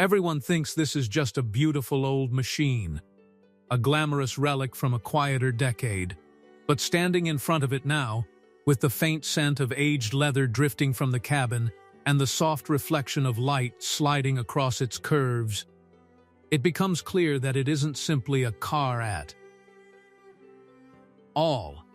Everyone thinks this is just a beautiful old machine, a glamorous relic from a quieter decade. But standing in front of it now, with the faint scent of aged leather drifting from the cabin and the soft reflection of light sliding across its curves, it becomes clear that it isn't simply a car at all.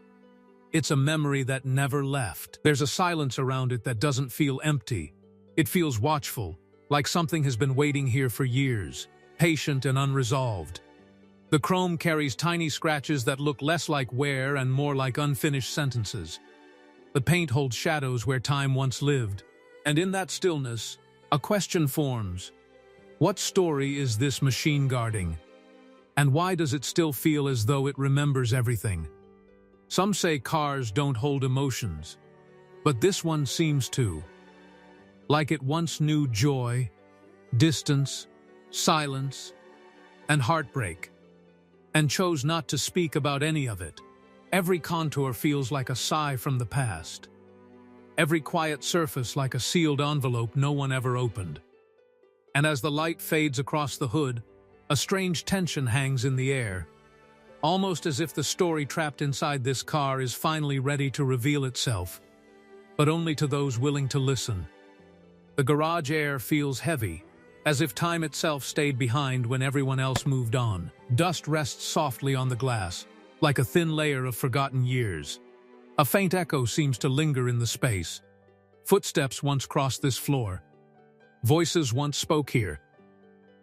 It's a memory that never left. There's a silence around it that doesn't feel empty. It feels watchful, like something has been waiting here for years, patient and unresolved. The chrome carries tiny scratches that look less like wear and more like unfinished sentences. The paint holds shadows where time once lived, and in that stillness, a question forms. What story is this machine guarding? And why does it still feel as though it remembers everything? Some say cars don't hold emotions, but this one seems to. Like it once knew joy, distance, silence, and heartbreak, and chose not to speak about any of it. Every contour feels like a sigh from the past. Every quiet surface like a sealed envelope no one ever opened. And as the light fades across the hood, a strange tension hangs in the air, almost as if the story trapped inside this car is finally ready to reveal itself, but only to those willing to listen. The garage air feels heavy, as if time itself stayed behind when everyone else moved on. Dust rests softly on the glass, like a thin layer of forgotten years. A faint echo seems to linger in the space. Footsteps once crossed this floor. Voices once spoke here.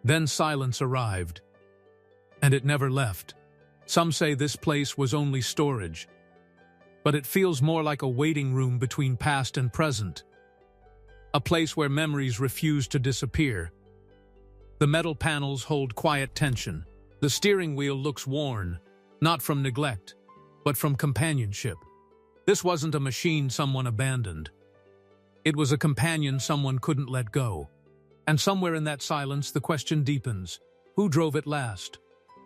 Then silence arrived, and it never left. Some say this place was only storage, but it feels more like a waiting room between past and present. A place where memories refuse to disappear. The metal panels hold quiet tension. The steering wheel looks worn, not from neglect, but from companionship. This wasn't a machine someone abandoned. It was a companion someone couldn't let go. And somewhere in that silence, the question deepens. Who drove it last?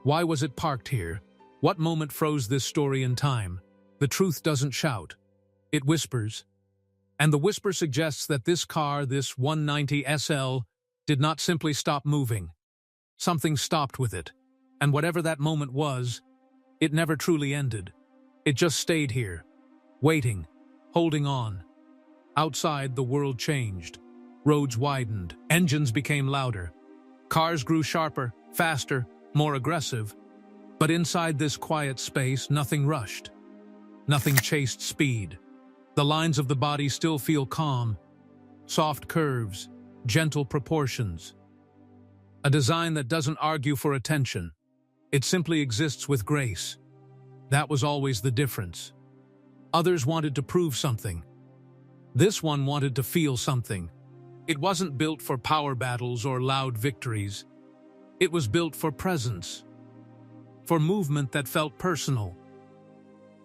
Why was it parked here? What moment froze this story in time? The truth doesn't shout. It whispers. And the whisper suggests that this car, this 190 SL, did not simply stop moving. Something stopped with it. And whatever that moment was, it never truly ended. It just stayed here, waiting, holding on. Outside, the world changed. Roads widened. Engines became louder. Cars grew sharper, faster, more aggressive. But inside this quiet space, nothing rushed. Nothing chased speed. The lines of the body still feel calm. Soft curves, gentle proportions. A design that doesn't argue for attention. It simply exists with grace. That was always the difference. Others wanted to prove something. This one wanted to feel something. It wasn't built for power battles or loud victories. It was built for presence. For movement that felt personal.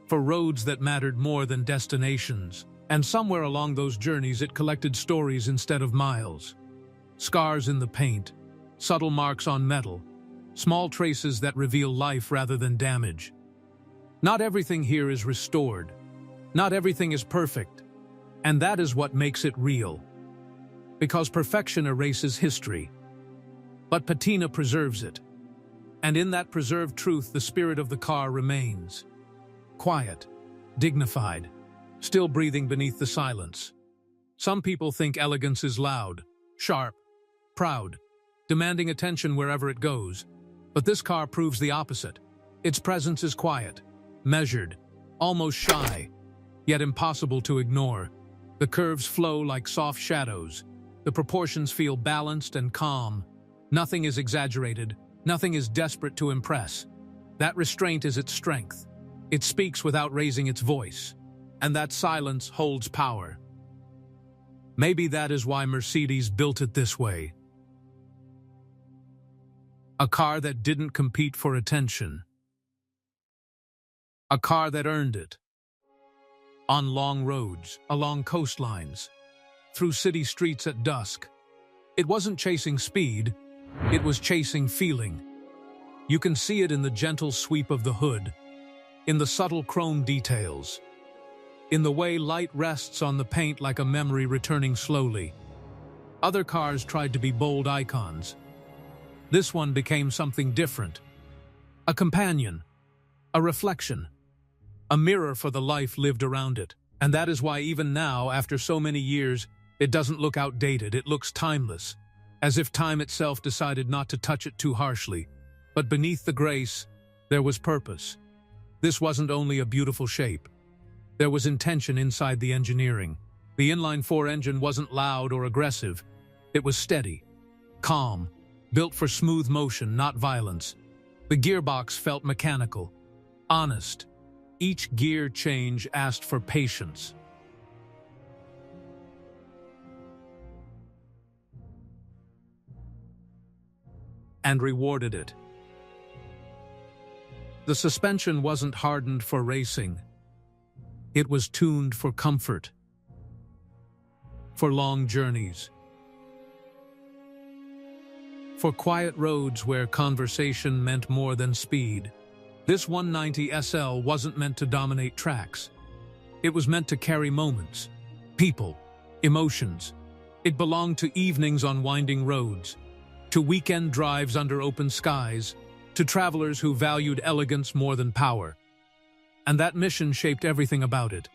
For roads that mattered more than destinations. And somewhere along those journeys it collected stories instead of miles. Scars in the paint, subtle marks on metal, small traces that reveal life rather than damage. Not everything here is restored. Not everything is perfect. And that is what makes it real. Because perfection erases history. But patina preserves it. And in that preserved truth, the spirit of the car remains. Quiet, dignified, still breathing beneath the silence. Some people think elegance is loud, sharp, proud, demanding attention wherever it goes. But this car proves the opposite. Its presence is quiet, measured, almost shy, yet impossible to ignore. The curves flow like soft shadows. The proportions feel balanced and calm. Nothing is exaggerated. Nothing is desperate to impress. That restraint is its strength. It speaks without raising its voice. And that silence holds power. Maybe that is why Mercedes built it this way. A car that didn't compete for attention. A car that earned it. On long roads, along coastlines, through city streets at dusk. It wasn't chasing speed, it was chasing feeling. You can see it in the gentle sweep of the hood, in the subtle chrome details, in the way light rests on the paint like a memory returning slowly. Other cars tried to be bold icons. This one became something different. A companion, a reflection, a mirror for the life lived around it. And that is why even now, after so many years, it doesn't look outdated, it looks timeless, as if time itself decided not to touch it too harshly. But beneath the grace, there was purpose. This wasn't only a beautiful shape. There was intention inside the engineering. The inline-4 engine wasn't loud or aggressive. It was steady, calm, built for smooth motion, not violence. The gearbox felt mechanical, honest. Each gear change asked for patience. And rewarded it. The suspension wasn't hardened for racing. It was tuned for comfort, for long journeys, for quiet roads where conversation meant more than speed. This 190 SL wasn't meant to dominate tracks. It was meant to carry moments, people, emotions. It belonged to evenings on winding roads, to weekend drives under open skies, to travelers who valued elegance more than power. And that mission shaped everything about it.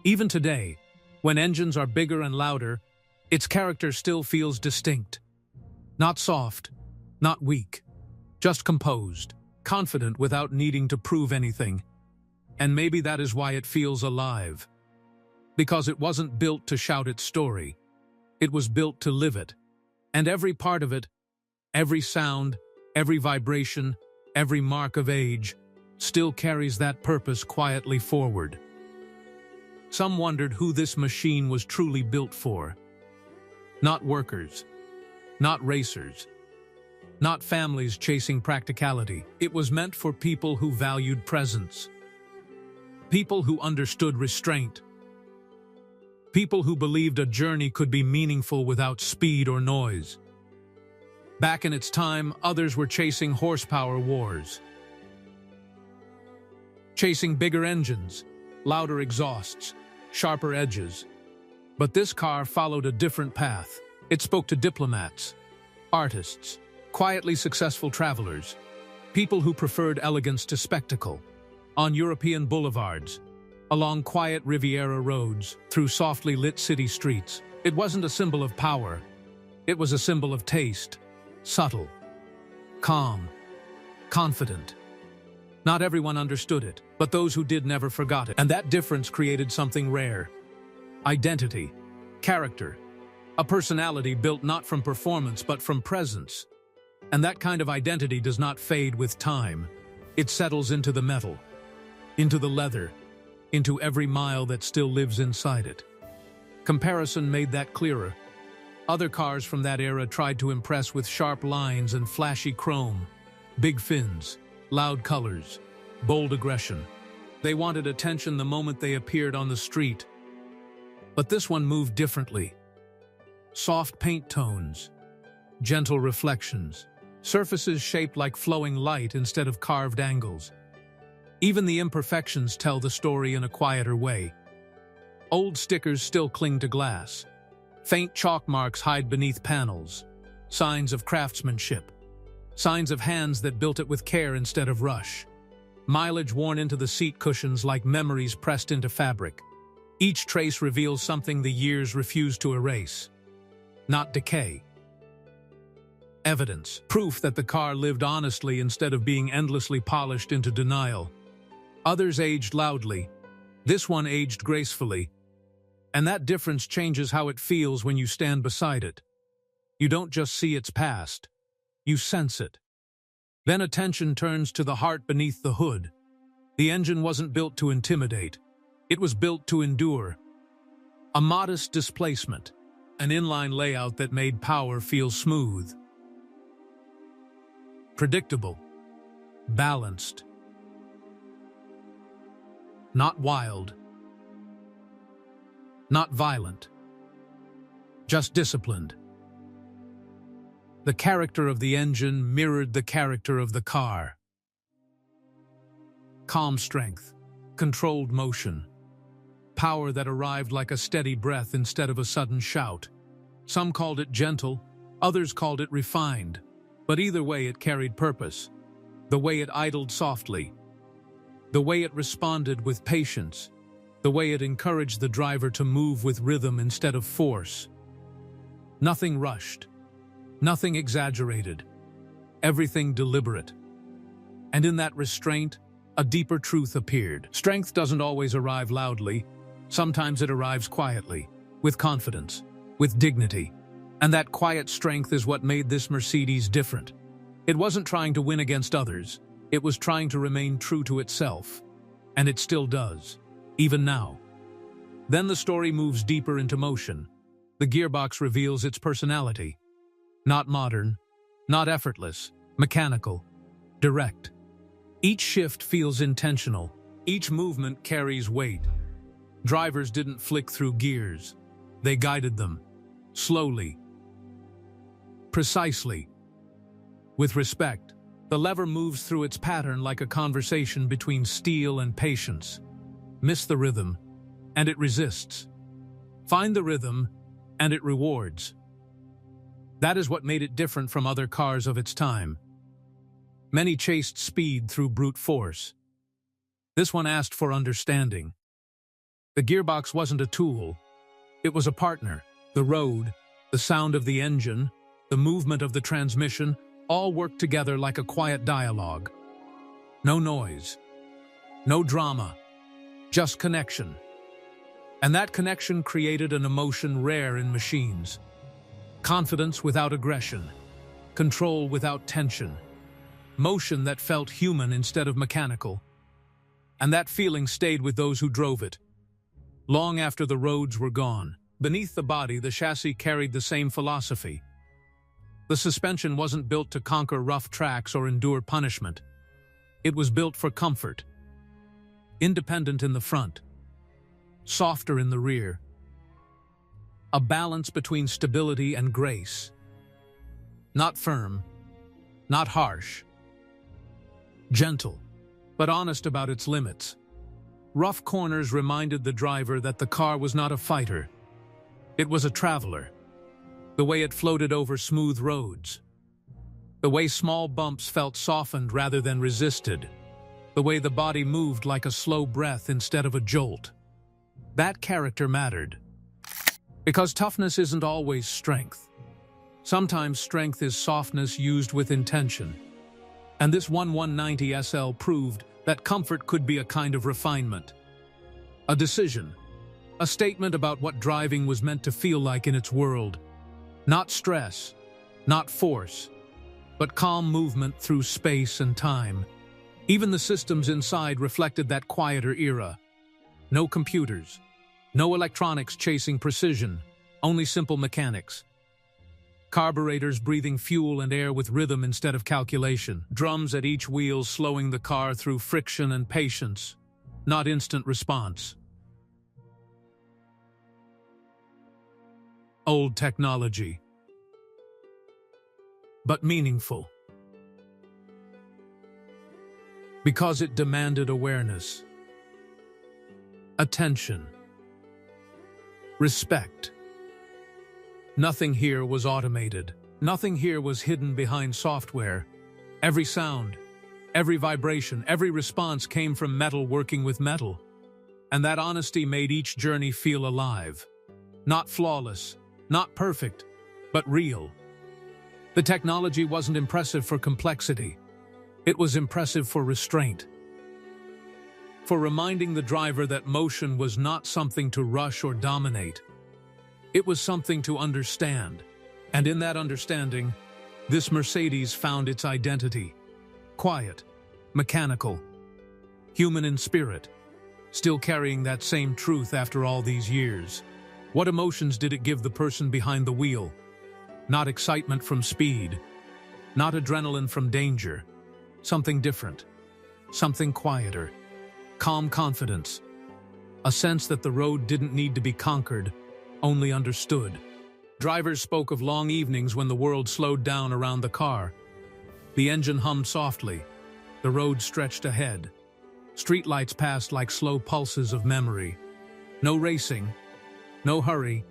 Even today, when engines are bigger and louder, its character still feels distinct. Not soft, not weak, just composed, confident without needing to prove anything. And maybe that is why it feels alive. Because it wasn't built to shout its story. It was built to live it. And every part of it, every sound, every vibration, every mark of age, still carries that purpose quietly forward. Some wondered who this machine was truly built for. Not workers, not racers, not families chasing practicality. It was meant for people who valued presence, people who understood restraint, people who believed a journey could be meaningful without speed or noise. Back in its time, others were chasing horsepower wars, chasing bigger engines, louder exhausts, sharper edges. But this car followed a different path. It spoke to diplomats, artists, quietly successful travelers, people who preferred elegance to spectacle, on European boulevards, along quiet Riviera roads, through softly lit city streets. It wasn't a symbol of power. It was a symbol of taste, subtle, calm, confident. Not everyone understood it, but those who did never forgot it. And that difference created something rare. Identity, character, a personality built not from performance but from presence. And that kind of identity does not fade with time. It settles into the metal, into the leather, into every mile that still lives inside it. Comparison made that clearer. Other cars from that era tried to impress with sharp lines and flashy chrome, big fins, loud colors, bold aggression. They wanted attention the moment they appeared on the street. But this one moved differently. Soft paint tones, gentle reflections, surfaces shaped like flowing light instead of carved angles. Even the imperfections tell the story in a quieter way. Old stickers still cling to glass. Faint chalk marks hide beneath panels, signs of craftsmanship. Signs of hands that built it with care instead of rush. Mileage worn into the seat cushions like memories pressed into fabric. Each trace reveals something the years refuse to erase. Not decay. Evidence, proof that the car lived honestly instead of being endlessly polished into denial. Others aged loudly. This one aged gracefully. And that difference changes how it feels when you stand beside it. You don't just see its past. You sense it. Then attention turns to the heart beneath the hood. The engine wasn't built to intimidate. It was built to endure. A modest displacement, an inline layout that made power feel smooth, predictable, balanced. Not wild, not violent, just disciplined. The character of the engine mirrored the character of the car. Calm strength, controlled motion, power that arrived like a steady breath instead of a sudden shout. Some called it gentle, others called it refined, but either way it carried purpose. The way it idled softly, the way it responded with patience, the way it encouraged the driver to move with rhythm instead of force. Nothing rushed, nothing exaggerated, everything deliberate. And in that restraint, a deeper truth appeared. Strength doesn't always arrive loudly. Sometimes it arrives quietly, with confidence, with dignity. And that quiet strength is what made this Mercedes different. It wasn't trying to win against others. It was trying to remain true to itself. And it still does, even now. Then the story moves deeper into motion. The gearbox reveals its personality. Not modern, not effortless, mechanical, direct. Each shift feels intentional. Each movement carries weight. Drivers didn't flick through gears. They guided them, slowly, precisely. With respect, the lever moves through its pattern like a conversation between steel and patience. Miss the rhythm, and it resists. Find the rhythm, and it rewards. That is what made it different from other cars of its time. Many chased speed through brute force. This one asked for understanding. The gearbox wasn't a tool. It was a partner. The road, the sound of the engine, the movement of the transmission, all worked together like a quiet dialogue. No noise, no drama, just connection. And that connection created an emotion rare in machines. Confidence without aggression, control without tension, motion that felt human instead of mechanical. And that feeling stayed with those who drove it. Long after the roads were gone, beneath the body, the chassis carried the same philosophy. The suspension wasn't built to conquer rough tracks or endure punishment. It was built for comfort. Independent in the front, softer in the rear. A balance between stability and grace. Not firm, not harsh. Gentle, but honest about its limits. Rough corners reminded the driver that the car was not a fighter. It was a traveler. The way it floated over smooth roads. The way small bumps felt softened rather than resisted. The way the body moved like a slow breath instead of a jolt. That character mattered. Because toughness isn't always strength. Sometimes strength is softness used with intention. And this 1190 SL proved that comfort could be a kind of refinement. A decision. A statement about what driving was meant to feel like in its world. Not stress, not force, but calm movement through space and time. Even the systems inside reflected that quieter era. No computers, no electronics chasing precision, only simple mechanics. Carburetors breathing fuel and air with rhythm instead of calculation. Drums at each wheel slowing the car through friction and patience, not instant response. Old technology, but meaningful. Because it demanded awareness, attention, respect. Nothing here was automated. Nothing here was hidden behind software. Every sound, every vibration, every response came from metal working with metal. And that honesty made each journey feel alive. Not flawless, not perfect, but real. The technology wasn't impressive for complexity. It was impressive for restraint. For reminding the driver that motion was not something to rush or dominate. It was something to understand. And in that understanding, this Mercedes found its identity. Quiet, mechanical, human in spirit, still carrying that same truth after all these years. What emotions did it give the person behind the wheel? Not excitement from speed, not adrenaline from danger. Something different, something quieter, calm confidence. A sense that the road didn't need to be conquered, only understood. Drivers spoke of long evenings when the world slowed down around the car. The engine hummed softly. The road stretched ahead. Streetlights passed like slow pulses of memory. No racing, no hurry,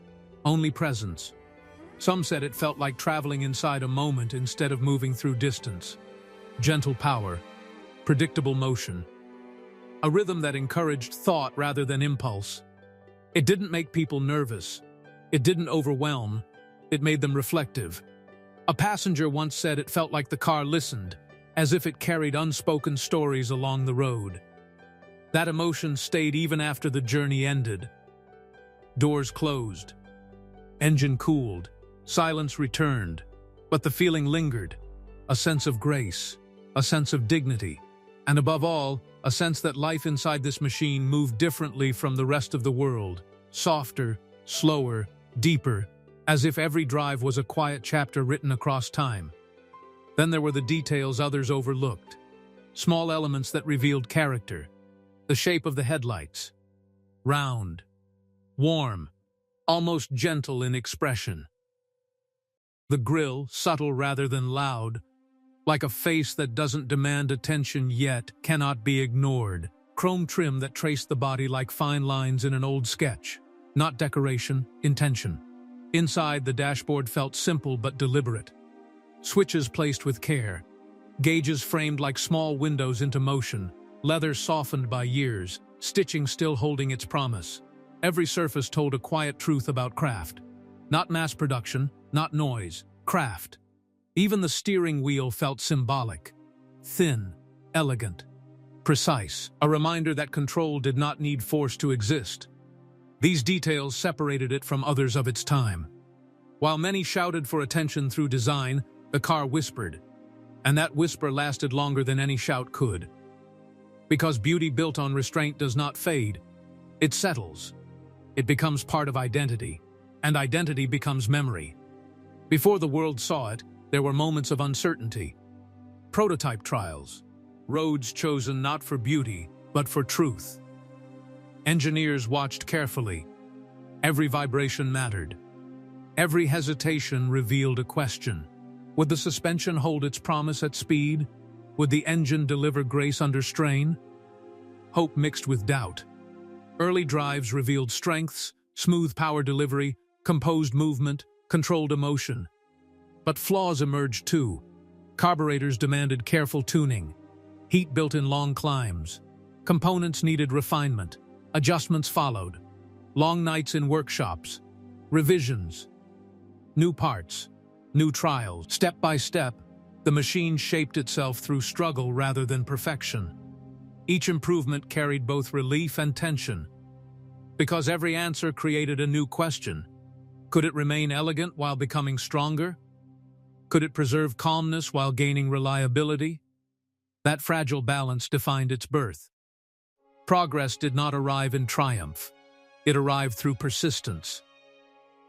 only presence. Some said it felt like traveling inside a moment instead of moving through distance. Gentle power, predictable motion, a rhythm that encouraged thought rather than impulse. It didn't make people nervous. It didn't overwhelm. It made them reflective. A passenger once said it felt like the car listened, as if it carried unspoken stories along the road. That emotion stayed even after the journey ended. Doors closed. Engine cooled. Silence returned. But the feeling lingered. A sense of grace. A sense of dignity. And above all, a sense that life inside this machine moved differently from the rest of the world. Softer, slower, deeper, as if every drive was a quiet chapter written across time. Then there were the details others overlooked. Small elements that revealed character. The shape of the headlights. Round. Warm. Almost gentle in expression. The grille, subtle rather than loud. Like a face that doesn't demand attention yet cannot be ignored. Chrome trim that traced the body like fine lines in an old sketch. Not decoration, intention. Inside, the dashboard felt simple but deliberate. Switches placed with care. Gauges framed like small windows into motion. Leather softened by years. Stitching still holding its promise. Every surface told a quiet truth about craft. Not mass production, not noise. Craft. Even the steering wheel felt symbolic. Thin, elegant, precise. A reminder that control did not need force to exist. These details separated it from others of its time. While many shouted for attention through design, the car whispered. And that whisper lasted longer than any shout could. Because beauty built on restraint does not fade. It settles. It becomes part of identity. And identity becomes memory. Before the world saw it, there were moments of uncertainty. Prototype trials. Roads chosen not for beauty, but for truth. Engineers watched carefully. Every vibration mattered. Every hesitation revealed a question. Would the suspension hold its promise at speed? Would the engine deliver grace under strain? Hope mixed with doubt. Early drives revealed strengths, smooth power delivery, composed movement, controlled emotion. But flaws emerged too. Carburetors demanded careful tuning. Heat built in long climbs. Components needed refinement. Adjustments followed. Long nights in workshops. Revisions. New parts. New trials. Step by step, the machine shaped itself through struggle rather than perfection. Each improvement carried both relief and tension. Because every answer created a new question. Could it remain elegant while becoming stronger? Could it preserve calmness while gaining reliability? That fragile balance defined its birth. Progress did not arrive in triumph. It arrived through persistence,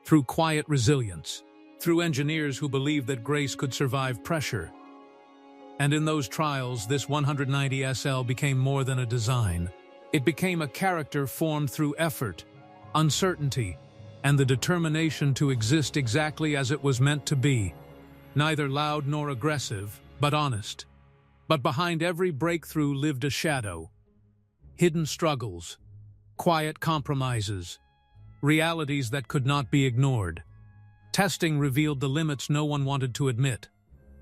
through quiet resilience, through engineers who believed that grace could survive pressure. And in those trials, this 190 SL became more than a design. It became a character formed through effort, uncertainty, and the determination to exist exactly as it was meant to be. Neither loud nor aggressive, but honest. But behind every breakthrough lived a shadow. Hidden struggles, quiet compromises, realities that could not be ignored. Testing revealed the limits no one wanted to admit.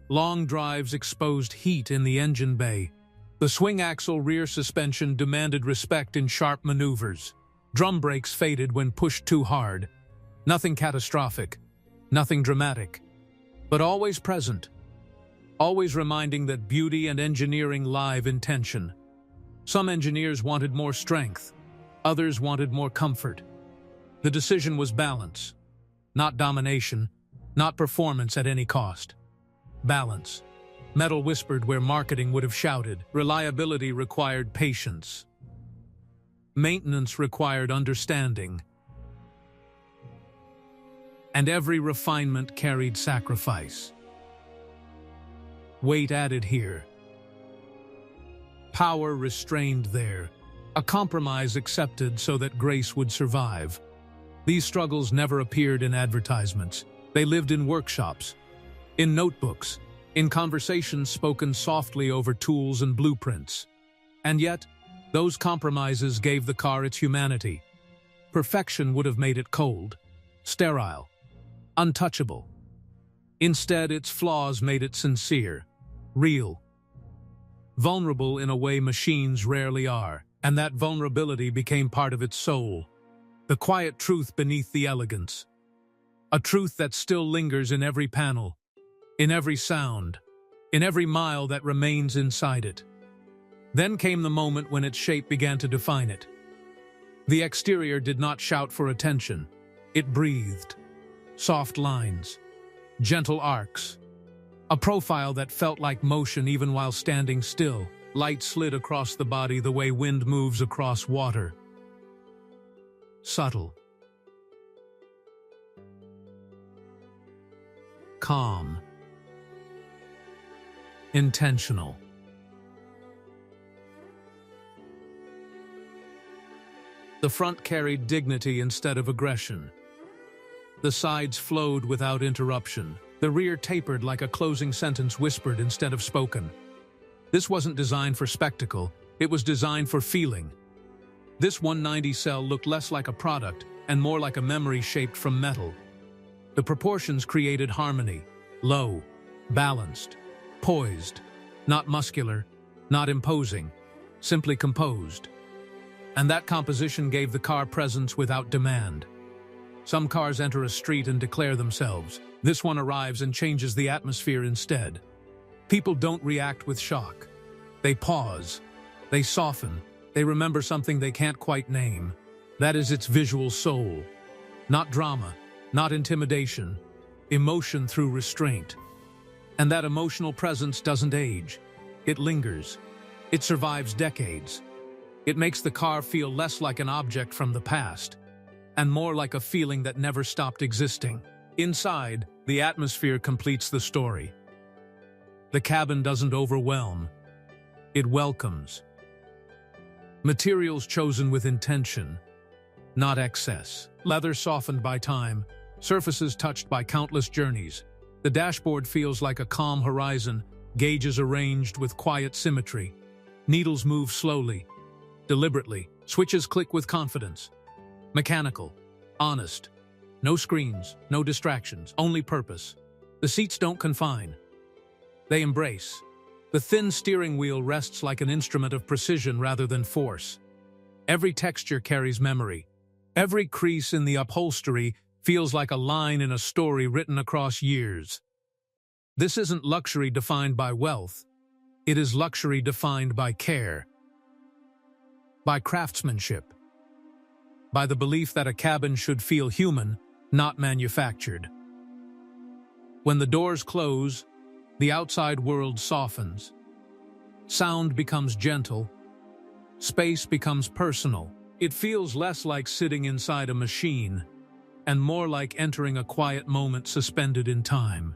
Long drives exposed heat in the engine bay. The swing axle rear suspension demanded respect in sharp maneuvers. Drum brakes faded when pushed too hard. Nothing catastrophic, nothing dramatic, but always present. Always reminding that beauty and engineering live in tension. Some engineers wanted more strength, others wanted more comfort. The decision was balance, not domination, not performance at any cost. Balance. Metal whispered where marketing would have shouted. Reliability required patience. Maintenance required understanding. And every refinement carried sacrifice. Weight added here. Power restrained there. A compromise accepted so that grace would survive. These struggles never appeared in advertisements. They lived in workshops, in notebooks, in conversations spoken softly over tools and blueprints. And yet, those compromises gave the car its humanity. Perfection would have made it cold, sterile. untouchable. Instead, its flaws made it sincere, real, vulnerable in a way machines rarely are, and that vulnerability became part of its soul. The quiet truth beneath the elegance. A truth that still lingers in every panel, in every sound, in every mile that remains inside it. Then came the moment when its shape began to define it. The exterior did not shout for attention. It breathed. Soft lines, gentle arcs, a profile that felt like motion even while standing still. Light slid across the body the way wind moves across water. Subtle. Calm. Intentional. The front carried dignity instead of aggression. The sides flowed without interruption. The rear tapered like a closing sentence whispered instead of spoken. This wasn't designed for spectacle, it was designed for feeling. This 190 cell looked less like a product and more like a memory shaped from metal. The proportions created harmony, low, balanced, poised, not muscular, not imposing, simply composed. And that composition gave the car presence without demand. Some cars enter a street and declare themselves. This one arrives and changes the atmosphere instead. People don't react with shock. They pause. They soften. They remember something they can't quite name. That is its visual soul. Not drama, not intimidation. Emotion through restraint. And that emotional presence doesn't age. It lingers. It survives decades. It makes the car feel less like an object from the past, and more like a feeling that never stopped existing. Inside, the atmosphere completes the story. The cabin doesn't overwhelm. It welcomes. Materials chosen with intention, not excess. Leather softened by time, surfaces touched by countless journeys. The dashboard feels like a calm horizon, gauges arranged with quiet symmetry. Needles move slowly, deliberately. Switches click with confidence. Mechanical, honest. No screens, no distractions, only purpose. The seats don't confine. They embrace. The thin steering wheel rests like an instrument of precision rather than force. Every texture carries memory. Every crease in the upholstery feels like a line in a story written across years. This isn't luxury defined by wealth. It is luxury defined by care, by craftsmanship, by the belief that a cabin should feel human, not manufactured. When the doors close, the outside world softens. Sound becomes gentle. Space becomes personal. It feels less like sitting inside a machine and more like entering a quiet moment suspended in time.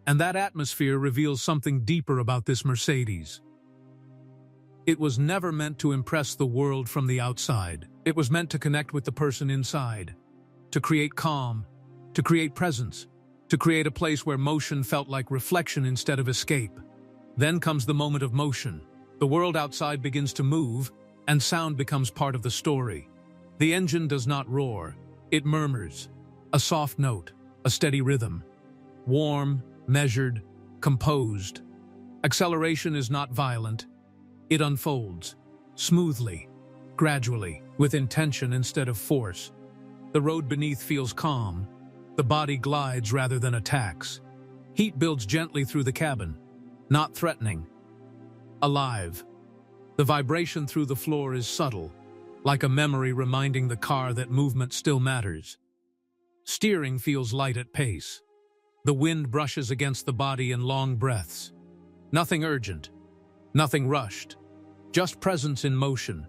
And that atmosphere reveals something deeper about this Mercedes. It was never meant to impress the world from the outside. It was meant to connect with the person inside, to create calm, to create presence, to create a place where motion felt like reflection instead of escape. Then comes the moment of motion. The world outside begins to move, and sound becomes part of the story. The engine does not roar. It murmurs. A soft note, a steady rhythm. Warm, measured, composed. Acceleration is not violent. It unfolds, smoothly, gradually, with intention instead of force. The road beneath feels calm. The body glides rather than attacks. Heat builds gently through the cabin, not threatening. Alive. The vibration through the floor is subtle, like a memory reminding the car that movement still matters. Steering feels light at pace. The wind brushes against the body in long breaths. Nothing urgent, nothing rushed, just presence in motion.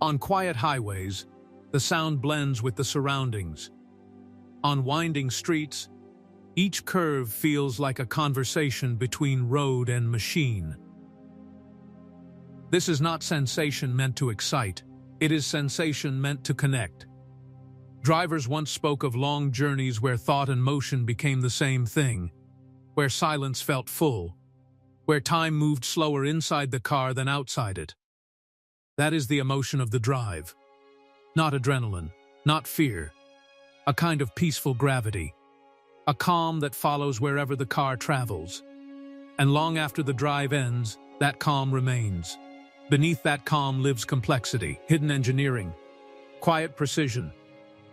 On quiet highways, the sound blends with the surroundings. On winding streets, each curve feels like a conversation between road and machine. This is not sensation meant to excite. It is sensation meant to connect. Drivers once spoke of long journeys where thought and motion became the same thing, where silence felt full, where time moved slower inside the car than outside it. That is the emotion of the drive. Not adrenaline, not fear. A kind of peaceful gravity. a calm that follows wherever the car travels. And long after the drive ends, that calm remains. Beneath that calm lives complexity, hidden engineering, quiet precision.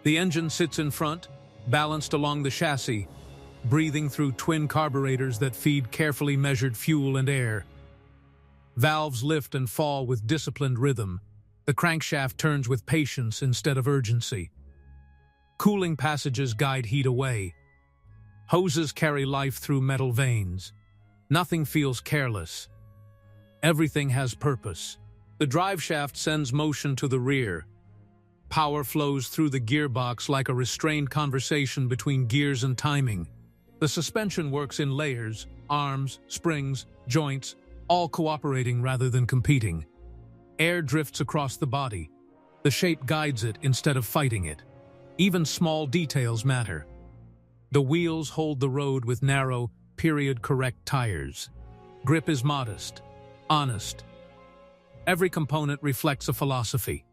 The engine sits in front, balanced along the chassis, breathing through twin carburetors that feed carefully measured fuel and air. Valves lift and fall with disciplined rhythm. The crankshaft turns with patience instead of urgency. Cooling passages guide heat away. Hoses carry life through metal veins. Nothing feels careless. Everything has purpose. The driveshaft sends motion to the rear. Power flows through the gearbox like a restrained conversation between gears and timing. The suspension works in layers, arms, springs, joints, all cooperating rather than competing. Air drifts across the body. The shape guides it instead of fighting it. Even small details matter. The wheels hold the road with narrow, period-correct tires. Grip is modest, honest. Every component reflects a philosophy.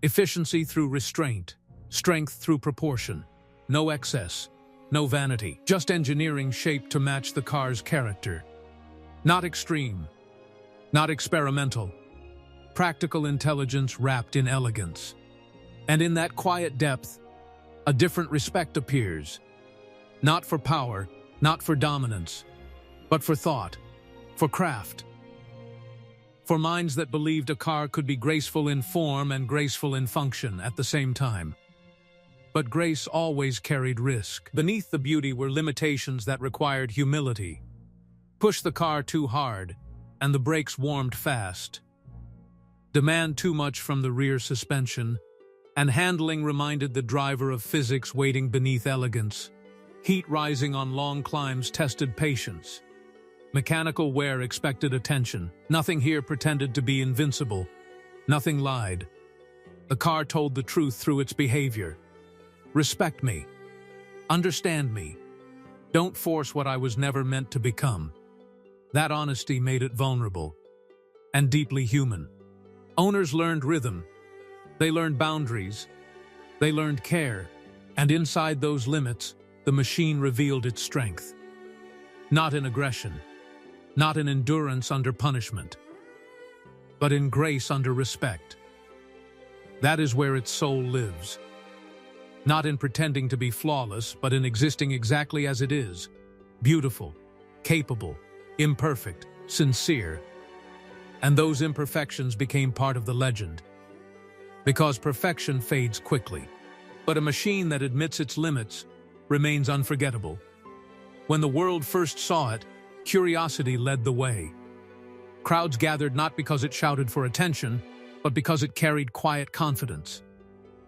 Efficiency through restraint, strength through proportion. No excess, no vanity. Just engineering shaped to match the car's character. Not extreme, not experimental. Practical intelligence wrapped in elegance. And in that quiet depth, a different respect appears. Not for power, not for dominance, but for thought, for craft. For minds that believed a car could be graceful in form and graceful in function at the same time. But grace always carried risk. Beneath the beauty were limitations that required humility. Push the car too hard, and the brakes warmed fast. Demand too much from the rear suspension, and handling reminded the driver of physics waiting beneath elegance. Heat rising on long climbs tested patience. Mechanical wear expected attention. Nothing here pretended to be invincible. Nothing lied. The car told the truth through its behavior. Respect me. Understand me. Don't force what I was never meant to become. That honesty made it vulnerable and deeply human. Owners learned rhythm. They learned boundaries. They learned care. And inside those limits, the machine revealed its strength. Not in aggression, not in endurance under punishment, but in grace under respect. That is where its soul lives. Not in pretending to be flawless, but in existing exactly as it is. Beautiful, capable, imperfect, sincere. And those imperfections became part of the legend. Because perfection fades quickly, but a machine that admits its limits remains unforgettable. When the world first saw it, curiosity led the way. Crowds gathered not because it shouted for attention, but because it carried quiet confidence.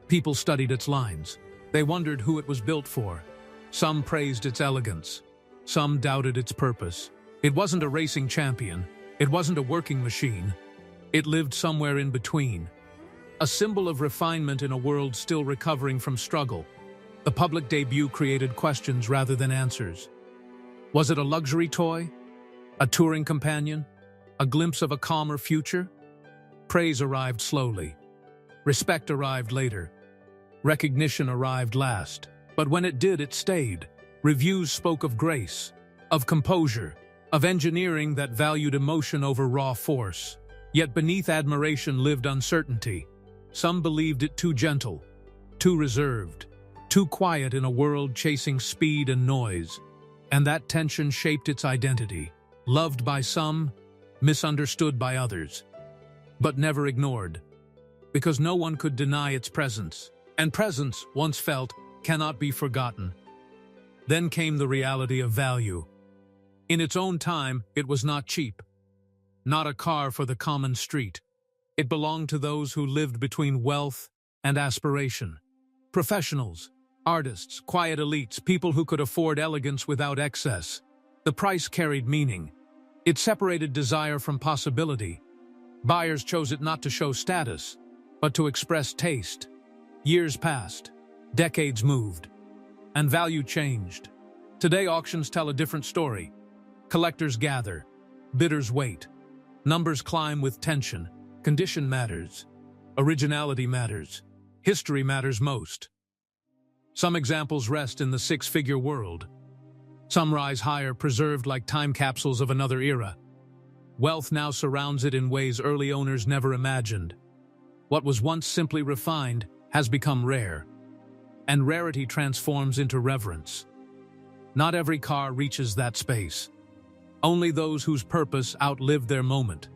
People studied its lines. They wondered who it was built for. Some praised its elegance. Some doubted its purpose. It wasn't a racing champion. It wasn't a working machine. It lived somewhere in between. A symbol of refinement in a world still recovering from struggle. The public debut created questions rather than answers. Was it a luxury toy? A touring companion? A glimpse of a calmer future? Praise arrived slowly. Respect arrived later. Recognition arrived last. But when it did, it stayed. Reviews spoke of grace, of composure, of engineering that valued emotion over raw force. Yet beneath admiration lived uncertainty. Some believed it too gentle, too reserved, too quiet in a world chasing speed and noise. And that tension shaped its identity. Loved by some, misunderstood by others. But never ignored. Because no one could deny its presence. And presence, once felt, cannot be forgotten. Then came the reality of value. In its own time, it was not cheap. Not a car for the common street. It belonged to those who lived between wealth and aspiration. Professionals, artists, quiet elites, people who could afford elegance without excess. The price carried meaning. It separated desire from possibility. Buyers chose it not to show status, but to express taste. Years passed. Decades moved. And value changed. Today, auctions tell a different story. Collectors gather. Bidders wait. Numbers climb with tension. Condition matters. Originality matters. History matters most. Some examples rest in the six-figure world. Some rise higher, preserved like time capsules of another era. Wealth now surrounds it in ways early owners never imagined. What was once simply refined has become rare, and rarity transforms into reverence. Not every car reaches that space. Only those whose purpose outlived their moment.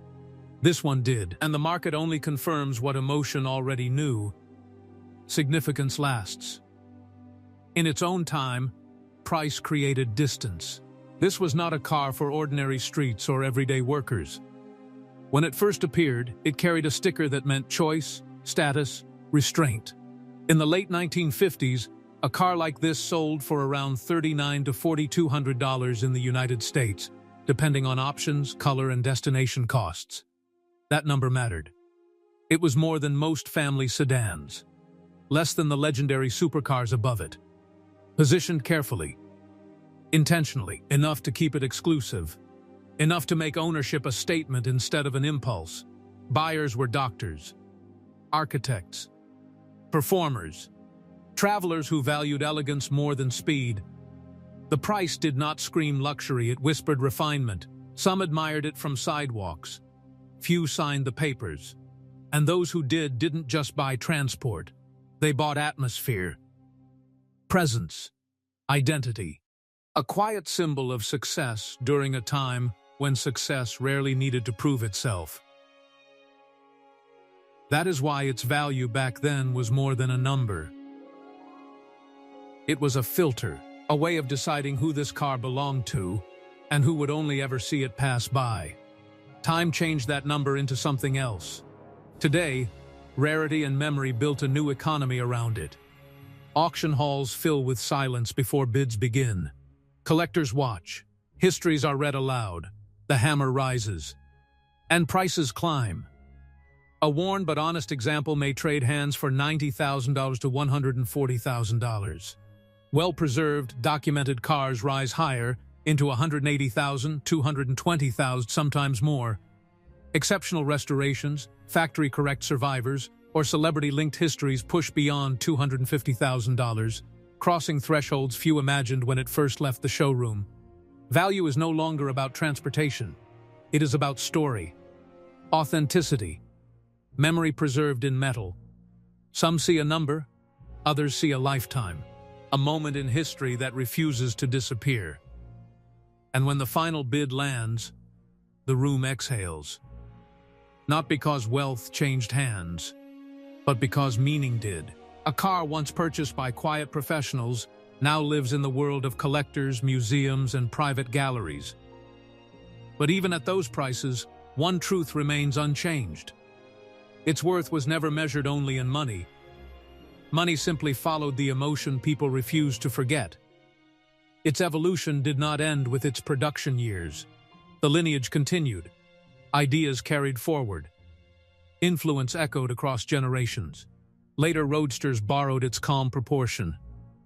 This one did, and the market only confirms what emotion already knew. Significance lasts. In its own time, price created distance. This was not a car for ordinary streets or everyday workers. When it first appeared, it carried a sticker that meant choice, status, restraint. In the late 1950s, a car like this sold for around $3,900 to $4,200 in the United States, depending on options, color, and destination costs. That number mattered. It was more than most family sedans, less than the legendary supercars above it. Positioned carefully, intentionally, enough to keep it exclusive, enough to make ownership a statement instead of an impulse. Buyers were doctors, architects, performers, travelers who valued elegance more than speed. The price did not scream luxury, it whispered refinement. Some admired it from sidewalks. Few signed the papers. And those who did didn't just buy transport. They bought atmosphere, presence, identity. A quiet symbol of success during a time when success rarely needed to prove itself. That is why its value back then was more than a number. It was a filter, a way of deciding who this car belonged to and who would only ever see it pass by. Time changed that number into something else. Today, rarity and memory built a new economy around it. Auction halls fill with silence before bids begin. Collectors watch. Histories are read aloud. The hammer rises. And prices climb. A worn but honest example may trade hands for $90,000 to $140,000. Well-preserved, documented cars rise higher into $180,000, $220,000, sometimes more. Exceptional restorations, factory-correct survivors, or celebrity-linked histories push beyond $250,000, crossing thresholds few imagined when it first left the showroom. Value is no longer about transportation. It is about story, authenticity, memory preserved in metal. Some see a number, others see a lifetime, a moment in history that refuses to disappear. And when the final bid lands, the room exhales. Not because wealth changed hands, but because meaning did. A car once purchased by quiet professionals now lives in the world of collectors, museums, and private galleries. But even at those prices, one truth remains unchanged. Its worth was never measured only in money. Money simply followed the emotion people refused to forget. Its evolution did not end with its production years. The lineage continued. Ideas carried forward. Influence echoed across generations. Later roadsters borrowed its calm proportion.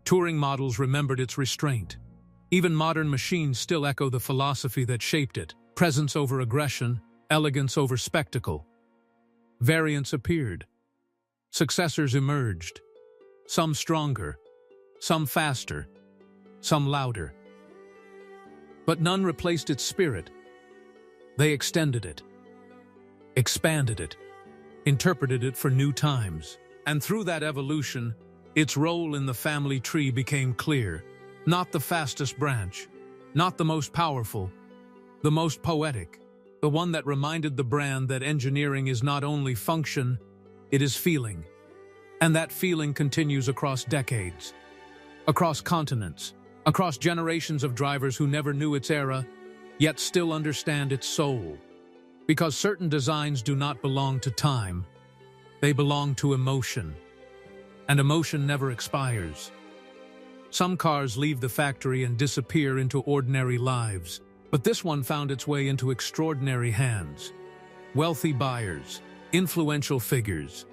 Touring models remembered its restraint. Even modern machines still echo the philosophy that shaped it: presence over aggression, elegance over spectacle. Variants appeared. Successors emerged. Some stronger, some faster, some louder. But none replaced its spirit. They extended it, expanded it, interpreted it for new times. And through that evolution, its role in the family tree became clear. Not the fastest branch, not the most powerful, the most poetic, the one that reminded the brand that engineering is not only function, it is feeling. And that feeling continues across decades, across continents, across generations of drivers who never knew its era, yet still understand its soul. Because certain designs do not belong to time, they belong to emotion. And emotion never expires. Some cars leave the factory and disappear into ordinary lives, but this one found its way into extraordinary hands. Wealthy buyers, influential figures,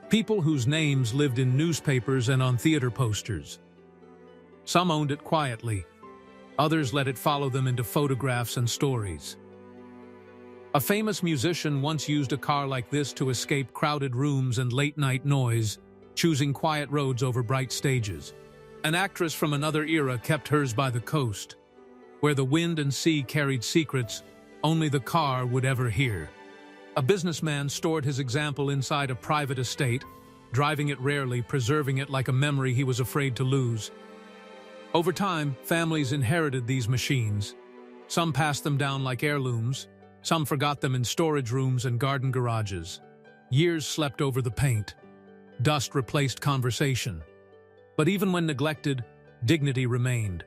people whose names lived in newspapers and on theater posters. Some owned it quietly. Others let it follow them into photographs and stories. A famous musician once used a car like this to escape crowded rooms and late-night noise, choosing quiet roads over bright stages. An actress from another era kept hers by the coast, where the wind and sea carried secrets only the car would ever hear. A businessman stored his example inside a private estate, driving it rarely, preserving it like a memory he was afraid to lose. Over time, families inherited these machines. Some passed them down like heirlooms, some forgot them in storage rooms and garden garages. Years slept over the paint. Dust replaced conversation. But even when neglected, dignity remained.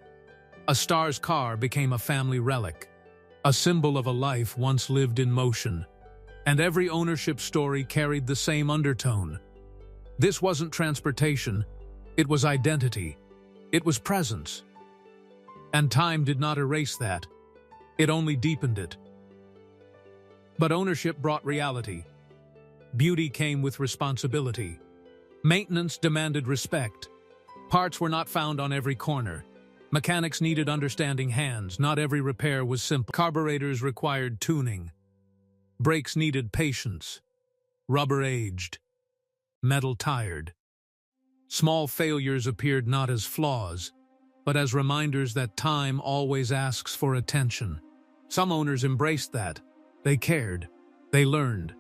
A star's car became a family relic, a symbol of a life once lived in motion. And every ownership story carried the same undertone. This wasn't transportation, it was identity. It was presence. And time did not erase that. It only deepened it. But ownership brought reality. Beauty came with responsibility. Maintenance demanded respect. Parts were not found on every corner. Mechanics needed understanding hands. Not every repair was simple. Carburetors required tuning. Brakes needed patience. Rubber aged. Metal tired. Small failures appeared not as flaws, but as reminders that time always asks for attention. Some owners embraced that. They cared. They learned.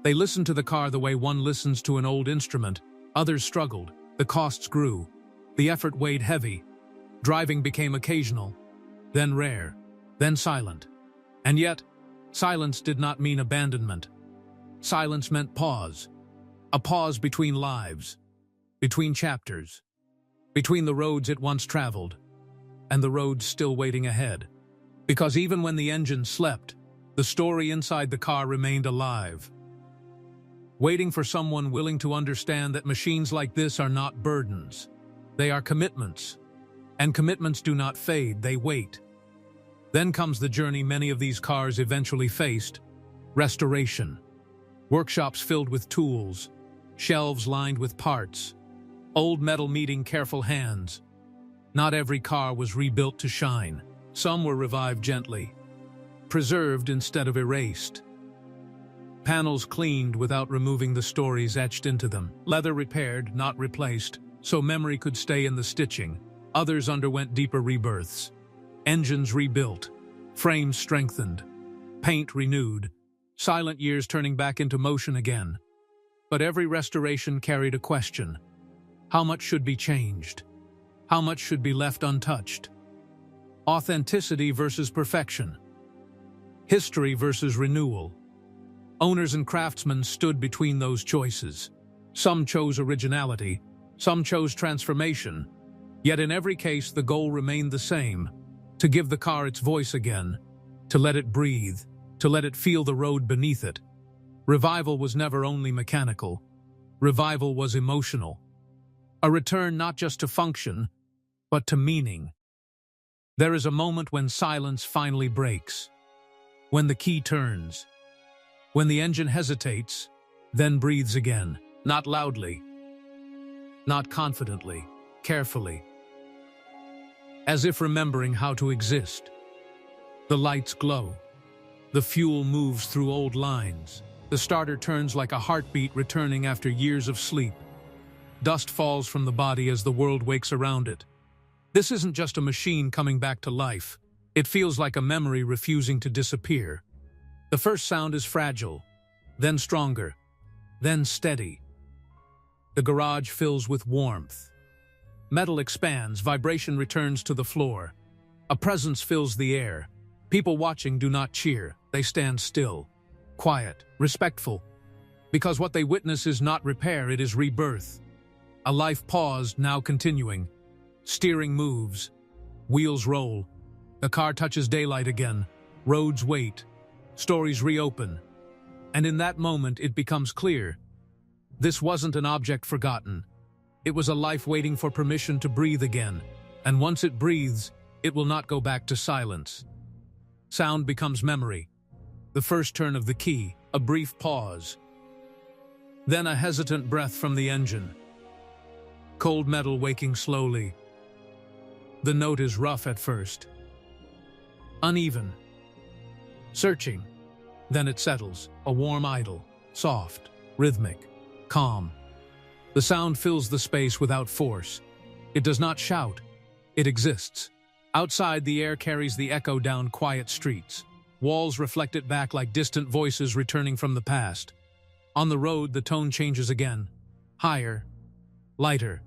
They listened to the car the way one listens to an old instrument. Others struggled. The costs grew. The effort weighed heavy. Driving became occasional, then rare, then silent. And yet, silence did not mean abandonment. Silence meant pause. A pause between lives, between chapters, between the roads it once traveled and the roads still waiting ahead. Because even when the engine slept, the story inside the car remained alive, waiting for someone willing to understand that machines like this are not burdens. They are commitments. And commitments do not fade, they wait. Then comes the journey many of these cars eventually faced: restoration. Workshops filled with tools, shelves lined with parts, old metal meeting careful hands. Not every car was rebuilt to shine. Some were revived gently, preserved instead of erased. Panels cleaned without removing the stories etched into them. Leather repaired, not replaced, so memory could stay in the stitching. Others underwent deeper rebirths. Engines rebuilt, frames strengthened, paint renewed, silent years turning back into motion again. But every restoration carried a question. How much should be changed? How much should be left untouched? Authenticity versus perfection. History versus renewal. Owners and craftsmen stood between those choices. Some chose originality, some chose transformation. Yet in every case, the goal remained the same: to give the car its voice again, to let it breathe, to let it feel the road beneath it. Revival was never only mechanical. Revival was emotional. A return not just to function, but to meaning. There is a moment when silence finally breaks, when the key turns, when the engine hesitates, then breathes again, not loudly, not confidently, carefully, as if remembering how to exist. The lights glow. The fuel moves through old lines. The starter turns like a heartbeat returning after years of sleep. Dust falls from the body as the world wakes around it. This isn't just a machine coming back to life. It feels like a memory refusing to disappear. The first sound is fragile, then stronger, then steady. The garage fills with warmth. Metal expands, vibration returns to the floor. A presence fills the air. People watching do not cheer, they stand still, quiet, respectful. Because what they witness is not repair, it is rebirth. A life paused, now continuing. Steering moves. Wheels roll. The car touches daylight again. Roads wait. Stories reopen. And in that moment, it becomes clear. This wasn't an object forgotten. It was a life waiting for permission to breathe again. And once it breathes, it will not go back to silence. Sound becomes memory. The first turn of the key, a brief pause. Then a hesitant breath from the engine. Cold metal waking slowly. The note is rough at first. Uneven. Searching. Then it settles, a warm idle, soft, rhythmic, calm. The sound fills the space without force. It does not shout. It exists. Outside, the air carries the echo down quiet streets. Walls reflect it back like distant voices returning from the past. On the road, the tone changes again. Higher, lighter,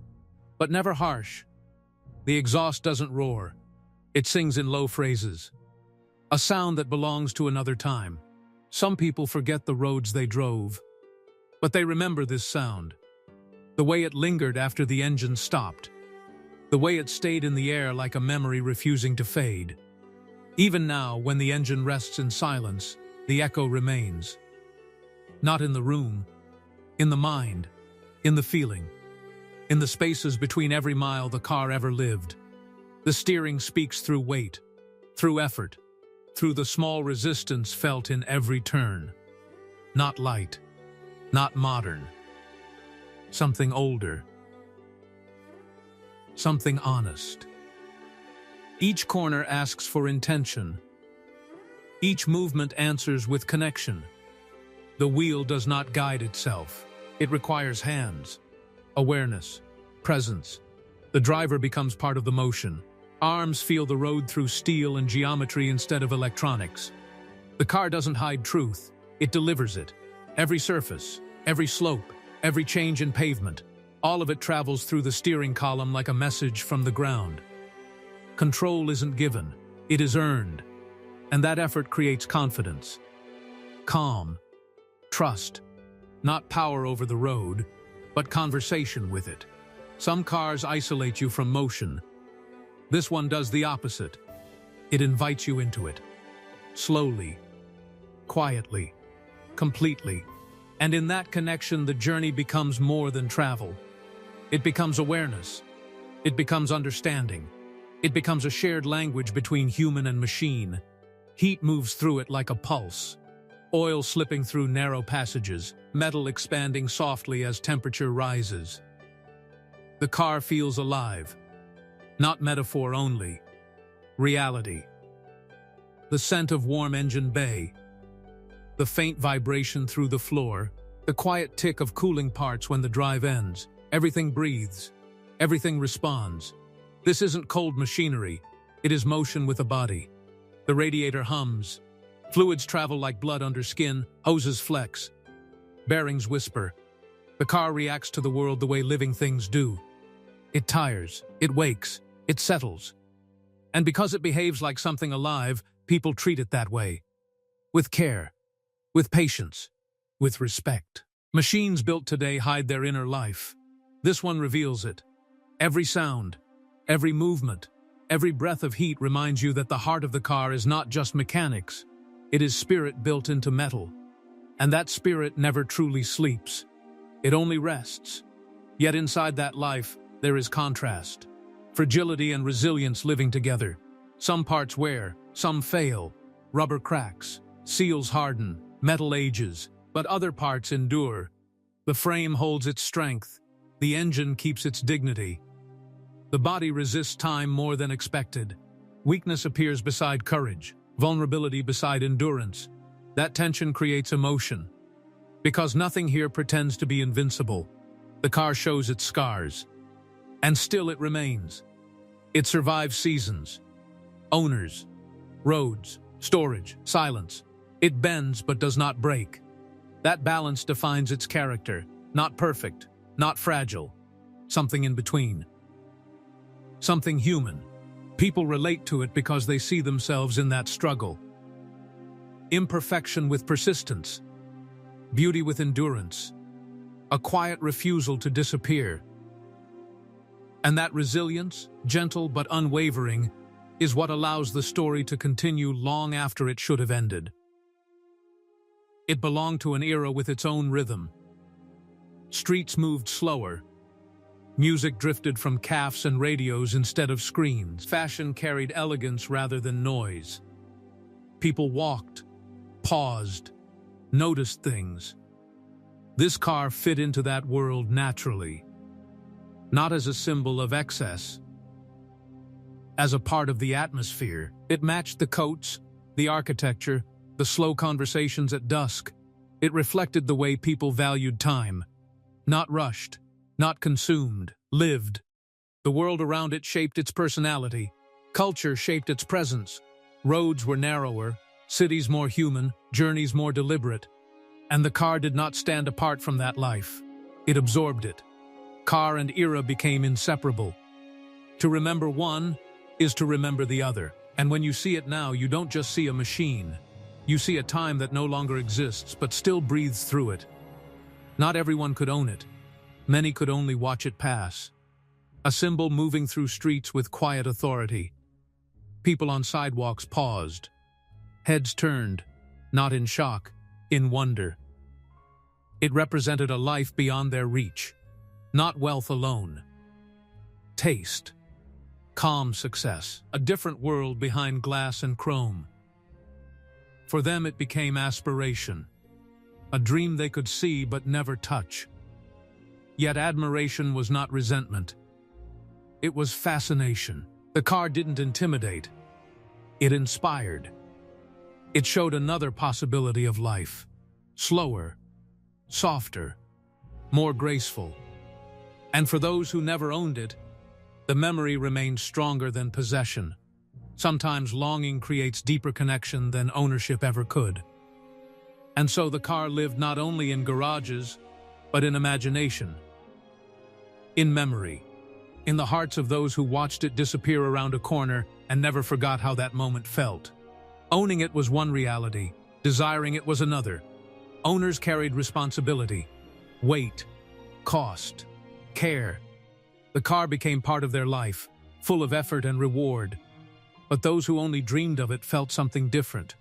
but never harsh. The exhaust doesn't roar. It sings in low phrases. A sound that belongs to another time. Some people forget the roads they drove, but they remember this sound. The way it lingered after the engine stopped. The way it stayed in the air like a memory refusing to fade. Even now, when the engine rests in silence, the echo remains. Not in the room, in the mind, in the feeling, in the spaces between every mile the car ever lived. The steering speaks through weight, through effort, through the small resistance felt in every turn. Not light, not modern. Something older. Something honest. Each corner asks for intention. Each movement answers with connection. The wheel does not guide itself. It requires hands, awareness, presence. The driver becomes part of the motion. Arms feel the road through steel and geometry instead of electronics. The car doesn't hide truth. It delivers it. Every surface, every slope, every change in pavement, all of it travels through the steering column like a message from the ground. Control isn't given, it is earned. And that effort creates confidence. Calm, trust, not power over the road, but conversation with it. Some cars isolate you from motion. This one does the opposite. It invites you into it. Slowly, quietly, completely. And in that connection, the journey becomes more than travel. It becomes awareness. It becomes understanding. It becomes a shared language between human and machine. Heat moves through it like a pulse. Oil slipping through narrow passages, metal expanding softly as temperature rises. The car feels alive. Not metaphor only. Reality. The scent of warm engine bay. The faint vibration through the floor. The quiet tick of cooling parts when the drive ends. Everything breathes. Everything responds. This isn't cold machinery. It is motion with a body. The radiator hums. Fluids travel like blood under skin. Hoses flex. Bearings whisper. The car reacts to the world the way living things do. It tires. It wakes. It settles. And because it behaves like something alive, people treat it that way. With care. With patience. With respect. Machines built today hide their inner life. This one reveals it. Every sound, every movement, every breath of heat reminds you that the heart of the car is not just mechanics. It is spirit built into metal. And that spirit never truly sleeps. It only rests. Yet inside that life, there is contrast. Fragility and resilience living together. Some parts wear, some fail. Rubber cracks, seals harden, metal ages, but other parts endure. The frame holds its strength. The engine keeps its dignity. The body resists time more than expected. Weakness appears beside courage, vulnerability beside endurance. That tension creates emotion. Because nothing here pretends to be invincible, the car shows its scars. And still it remains. It survives seasons, owners, roads, storage, silence. It bends but does not break. That balance defines its character. Not perfect, not fragile. Something in between. Something human. People relate to it because they see themselves in that struggle. Imperfection with persistence. Beauty with endurance. A quiet refusal to disappear. And that resilience, gentle but unwavering, is what allows the story to continue long after it should have ended. It belonged to an era with its own rhythm. Streets moved slower. Music drifted from CAFs and radios instead of screens. Fashion carried elegance rather than noise. People walked, paused, noticed things. This car fit into that world naturally. Not as a symbol of excess. As a part of the atmosphere, it matched the coats, the architecture, the slow conversations at dusk. It reflected the way people valued time. Not rushed, not consumed, lived. The world around it shaped its personality. Culture shaped its presence. Roads were narrower, cities more human, journeys more deliberate. And the car did not stand apart from that life. It absorbed it. Car and era became inseparable. To remember one is to remember the other. And when you see it now, you don't just see a machine. You see a time that no longer exists, but still breathes through it. Not everyone could own it. Many could only watch it pass. A symbol moving through streets with quiet authority. People on sidewalks paused. Heads turned, not in shock, in wonder. It represented a life beyond their reach. Not wealth alone. Taste. Calm success. A different world behind glass and chrome. For them it became aspiration. A dream they could see but never touch. Yet admiration was not resentment. It was fascination. The car didn't intimidate. It inspired. It showed another possibility of life. Slower, softer, more graceful. And for those who never owned it, the memory remained stronger than possession. Sometimes longing creates deeper connection than ownership ever could. And so the car lived not only in garages, but in imagination. In memory. In the hearts of those who watched it disappear around a corner and never forgot how that moment felt. Owning it was one reality. Desiring it was another. Owners carried responsibility, weight, cost, care. The car became part of their life, full of effort and reward. But those who only dreamed of it felt something different.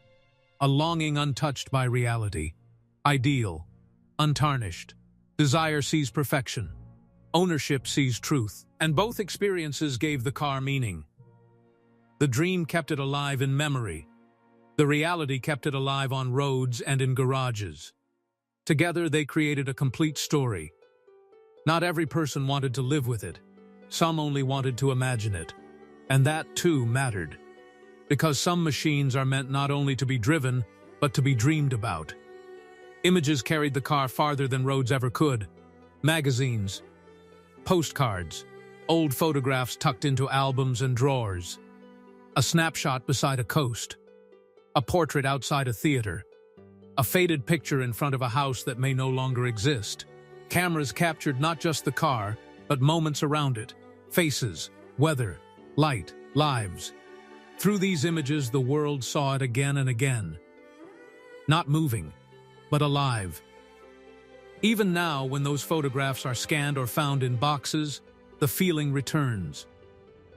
A longing untouched by reality. Ideal, untarnished. Desire sees perfection. Ownership sees truth. And both experiences gave the car meaning. The dream kept it alive in memory. The reality kept it alive on roads and in garages. Together they created a complete story. Not every person wanted to live with it. Some only wanted to imagine it. And that, too, mattered. Because some machines are meant not only to be driven, but to be dreamed about. Images carried the car farther than roads ever could. Magazines, postcards, old photographs tucked into albums and drawers. A snapshot beside a coast. A portrait outside a theater. A faded picture in front of a house that may no longer exist. Cameras captured not just the car, but moments around it. Faces, weather, light, lives. Through these images, the world saw it again and again. Not moving, but alive. Even now, when those photographs are scanned or found in boxes, the feeling returns.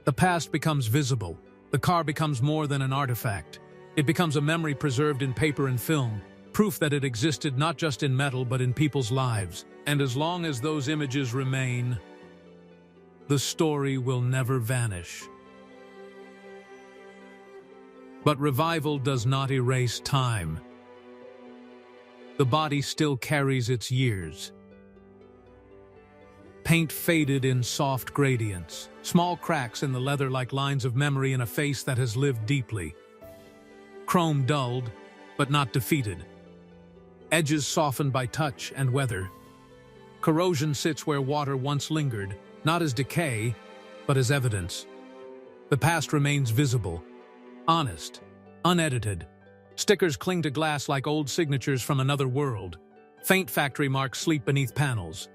The past becomes visible. The car becomes more than an artifact. It becomes a memory preserved in paper and film, proof that it existed not just in metal but in people's lives. And as long as those images remain, the story will never vanish. But revival does not erase time. The body still carries its years. Paint faded in soft gradients, small cracks in the leather like lines of memory in a face that has lived deeply. Chrome dulled, but not defeated. Edges softened by touch and weather. Corrosion sits where water once lingered, not as decay, but as evidence. The past remains visible, honest, unedited. Stickers cling to glass like old signatures from another world. Faint factory marks sleep beneath panels.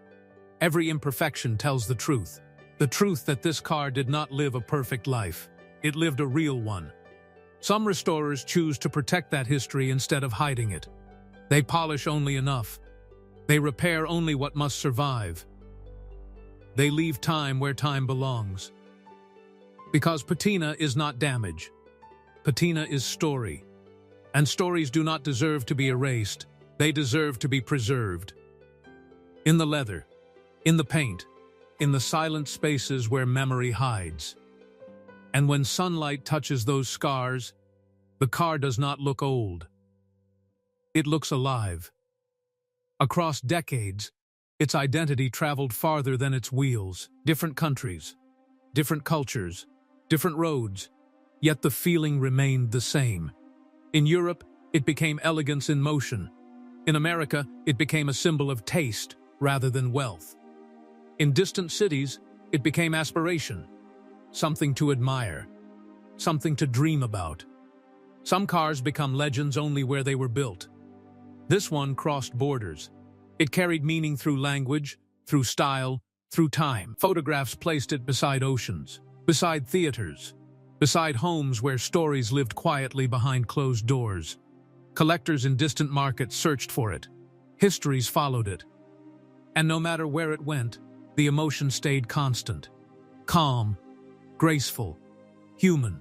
Every imperfection tells the truth that this car did not live a perfect life. It lived a real one. Some restorers choose to protect that history instead of hiding it. They polish only enough. They repair only what must survive. They leave time where time belongs. Because patina is not damage. Patina is story. And stories do not deserve to be erased. They deserve to be preserved. In the leather, in the paint, in the silent spaces where memory hides. And when sunlight touches those scars, the car does not look old. It looks alive. Across decades, its identity traveled farther than its wheels. Different countries, different cultures, different roads, yet the feeling remained the same. In Europe, it became elegance in motion. In America, it became a symbol of taste rather than wealth. In distant cities, it became aspiration, something to admire, something to dream about. Some cars become legends only where they were built. This one crossed borders. It carried meaning through language, through style, through time. Photographs placed it beside oceans, beside theaters, beside homes where stories lived quietly behind closed doors. Collectors in distant markets searched for it. Histories followed it. And no matter where it went, the emotion stayed constant. Calm, graceful, human.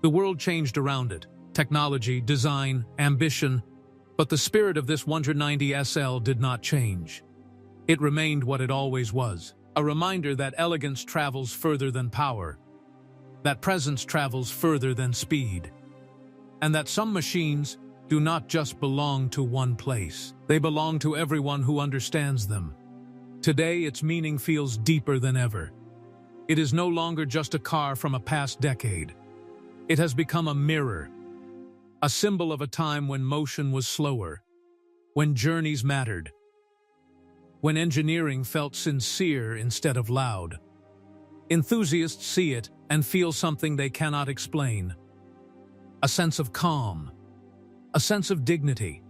The world changed around it. Technology, design, ambition. But the spirit of this 190 SL did not change. It remained what it always was. A reminder that elegance travels further than power. That presence travels further than speed. And that some machines do not just belong to one place. They belong to everyone who understands them. Today, its meaning feels deeper than ever. It is no longer just a car from a past decade. It has become a mirror, a symbol of a time when motion was slower, when journeys mattered, when engineering felt sincere instead of loud. Enthusiasts see it and feel something they cannot explain. A sense of calm, a sense of dignity,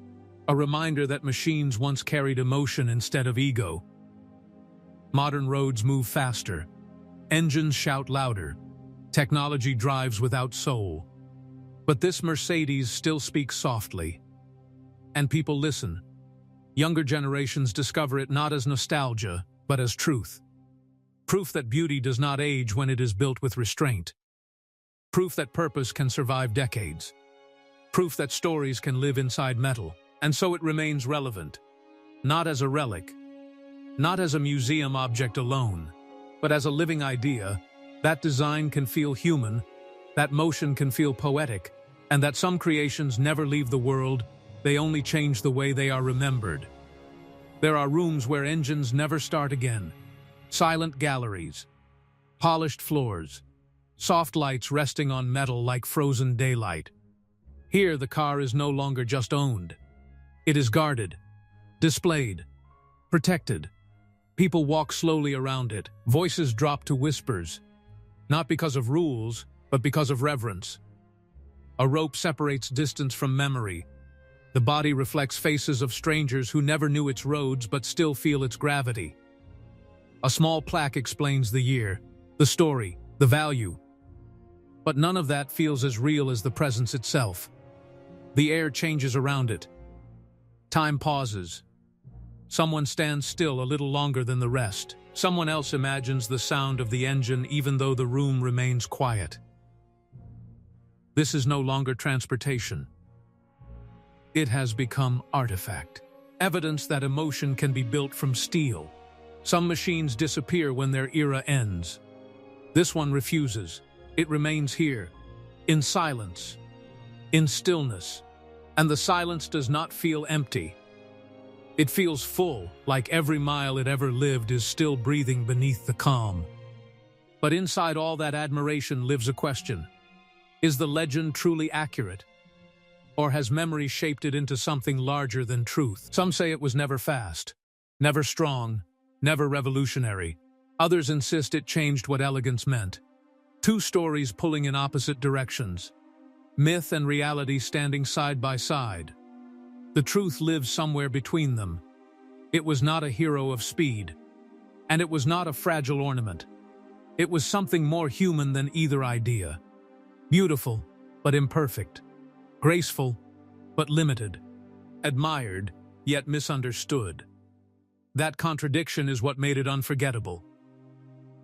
a reminder that machines once carried emotion instead of ego. Modern roads move faster, engines shout louder, technology drives without soul. But this Mercedes still speaks softly. And people listen. Younger generations discover it not as nostalgia, but as truth. Proof that beauty does not age when it is built with restraint. Proof that purpose can survive decades. Proof that stories can live inside metal, and so it remains relevant. Not as a relic, not as a museum object alone, but as a living idea. That design can feel human, that motion can feel poetic, and that some creations never leave the world, they only change the way they are remembered. There are rooms where engines never start again. Silent galleries, polished floors, soft lights resting on metal like frozen daylight. Here, the car is no longer just owned. It is guarded, displayed, protected. People walk slowly around it. Voices drop to whispers, not because of rules, but because of reverence. A rope separates distance from memory. The body reflects faces of strangers who never knew its roads but still feel its gravity. A small plaque explains the year, the story, the value. But none of that feels as real as the presence itself. The air changes around it. Time pauses. Someone stands still a little longer than the rest. Someone else imagines the sound of the engine even though the room remains quiet. This is no longer transportation. It has become artifact. Evidence that emotion can be built from steel. Some machines disappear when their era ends. This one refuses. It remains here, in silence, in stillness. And the silence does not feel empty. It feels full, like every mile it ever lived is still breathing beneath the calm. But inside all that admiration lives a question. Is the legend truly accurate? Or has memory shaped it into something larger than truth? Some say it was never fast, never strong, never revolutionary. Others insist it changed what elegance meant. Two stories pulling in opposite directions. Myth and reality standing side by side. The truth lives somewhere between them. It was not a hero of speed. And it was not a fragile ornament. It was something more human than either idea. Beautiful, but imperfect. Graceful, but limited. Admired, yet misunderstood. That contradiction is what made it unforgettable.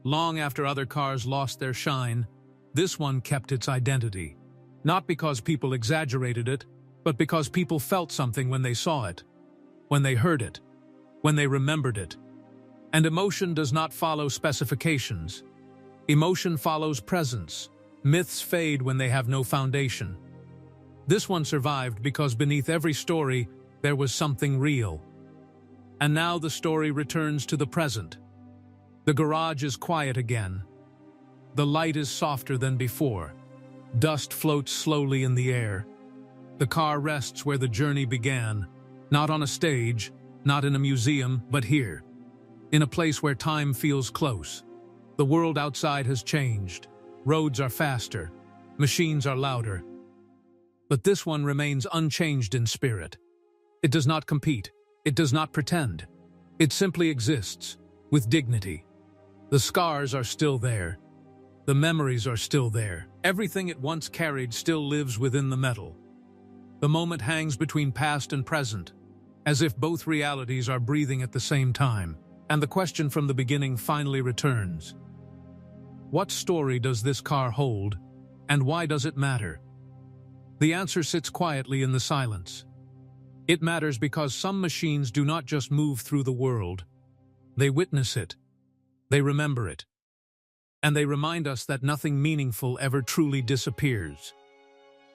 Long after other cars lost their shine, this one kept its identity. Not because people exaggerated it, but because people felt something when they saw it, when they heard it, when they remembered it. And emotion does not follow specifications. Emotion follows presence. Myths fade when they have no foundation. This one survived because beneath every story, there was something real. And now the story returns to the present. The garage is quiet again. The light is softer than before. Dust floats slowly in the air. The car rests where the journey began, not on a stage, not in a museum, but here. in a place where time feels close. The world outside has changed. Roads are faster. Machines are louder. But this one remains unchanged in spirit. It does not compete. It does not pretend. It simply exists, with dignity. The scars are still there. The memories are still there. Everything it once carried still lives within the metal. The moment hangs between past and present, as if both realities are breathing at the same time. And the question from the beginning finally returns. What story does this car hold, and why does it matter? The answer sits quietly in the silence. It matters because some machines do not just move through the world. They witness it. They remember it. And they remind us that nothing meaningful ever truly disappears.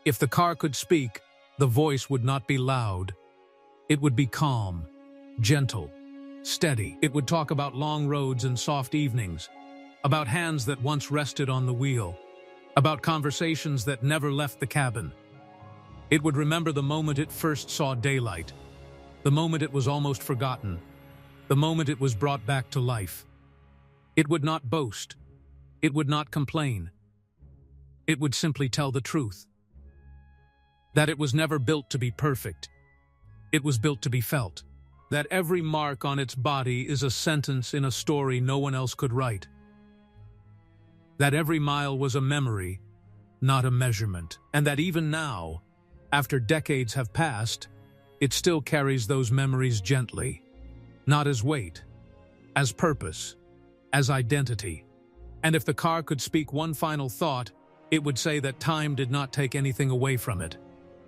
If the car could speak, the voice would not be loud. It would be calm, gentle, steady. It would talk about long roads and soft evenings, about hands that once rested on the wheel, about conversations that never left the cabin. It would remember the moment it first saw daylight, the moment it was almost forgotten, the moment it was brought back to life. It would not boast. It would not complain. It would simply tell the truth. That it was never built to be perfect. It was built to be felt. That every mark on its body is a sentence in a story no one else could write. That every mile was a memory, not a measurement. And that even now, after decades have passed, it still carries those memories gently, not as weight, as purpose, as identity. And if the car could speak one final thought, it would say that time did not take anything away from it.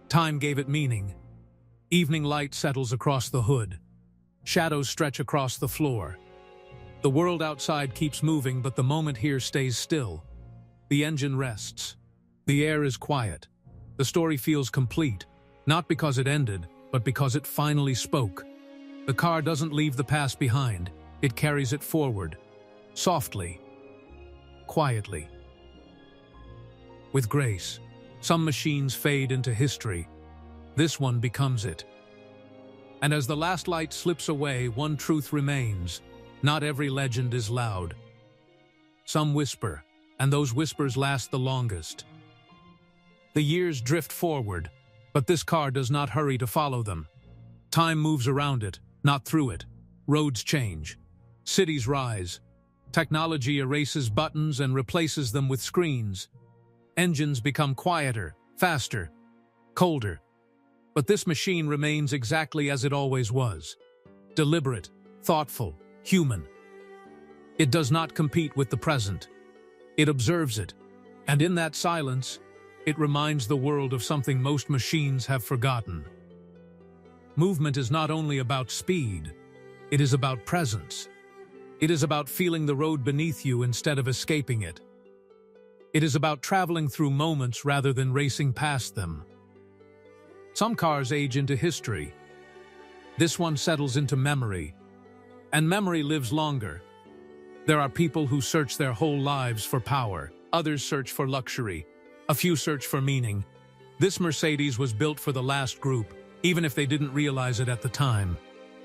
Time gave it meaning. Evening light settles across the hood. Shadows stretch across the floor. The world outside keeps moving, but the moment here stays still. The engine rests. The air is quiet. The story feels complete, not because it ended, but because it finally spoke. The car doesn't leave the past behind. It carries it forward, softly, quietly. With grace, some machines fade into history. This one becomes it. And as the last light slips away, one truth remains. Not every legend is loud. Some whisper, and those whispers last the longest. The years drift forward, but this car does not hurry to follow them. Time moves around it, not through it. Roads change. Cities rise. Technology erases buttons and replaces them with screens. Engines become quieter, faster, colder. But this machine remains exactly as it always was. Deliberate, thoughtful, human. It does not compete with the present. It observes it. And in that silence, it reminds the world of something most machines have forgotten. Movement is not only about speed, it is about presence. It is about feeling the road beneath you instead of escaping it. It is about traveling through moments rather than racing past them. Some cars age into history. This one settles into memory. And memory lives longer. There are people who search their whole lives for power. Others search for luxury. A few search for meaning. This Mercedes was built for the last group, even if they didn't realize it at the time.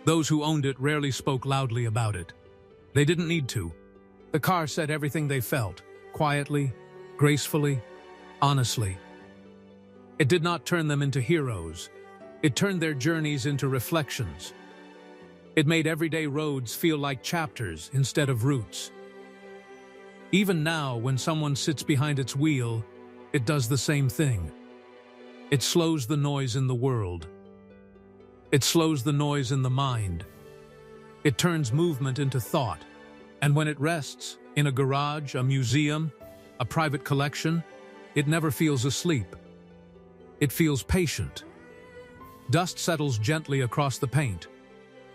Those who owned it rarely spoke loudly about it. They didn't need to. The car said everything they felt, quietly, gracefully, honestly. It did not turn them into heroes. It turned their journeys into reflections. It made everyday roads feel like chapters instead of routes. Even now, when someone sits behind its wheel, it does the same thing. It slows the noise in the world. It slows the noise in the mind. It turns movement into thought. And when it rests, in a garage, a museum, a private collection, it never feels asleep. It feels patient. Dust settles gently across the paint.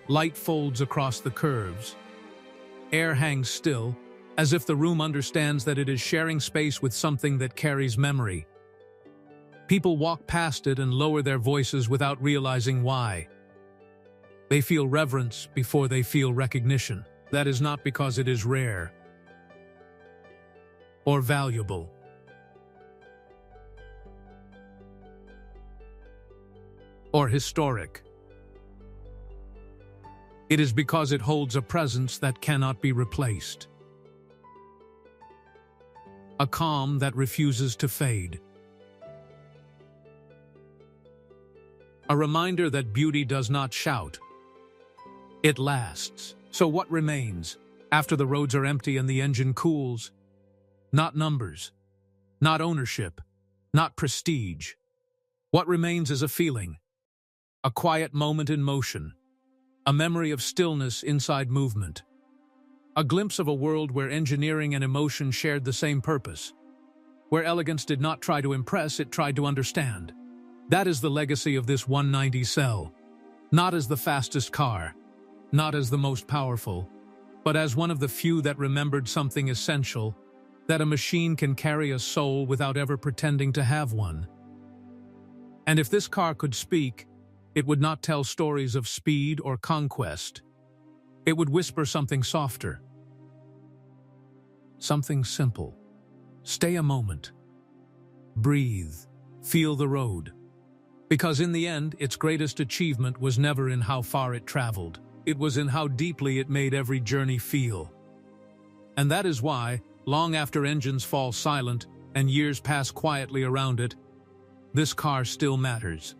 Light folds across the curves. Air hangs still, as if the room understands that it is sharing space with something that carries memory. People walk past it and lower their voices without realizing why. They feel reverence before they feel recognition. That is not because it is rare or valuable, or historic. It is because it holds a presence that cannot be replaced. A calm that refuses to fade. A reminder that beauty does not shout. It lasts. So what remains after the roads are empty and the engine cools? Not numbers, not ownership, not prestige. What remains is a feeling, a quiet moment in motion, a memory of stillness inside movement, a glimpse of a world where engineering and emotion shared the same purpose, where elegance did not try to impress, it tried to understand. That is the legacy of this 190 cell, not as the fastest car, not as the most powerful, but as one of the few that remembered something essential, that a machine can carry a soul without ever pretending to have one. And if this car could speak, it would not tell stories of speed or conquest. It would whisper something softer, something simple. Stay a moment. Breathe. Feel the road. Because in the end, its greatest achievement was never in how far it traveled. It was in how deeply it made every journey feel. And that is why, long after engines fall silent and years pass quietly around it, this car still matters.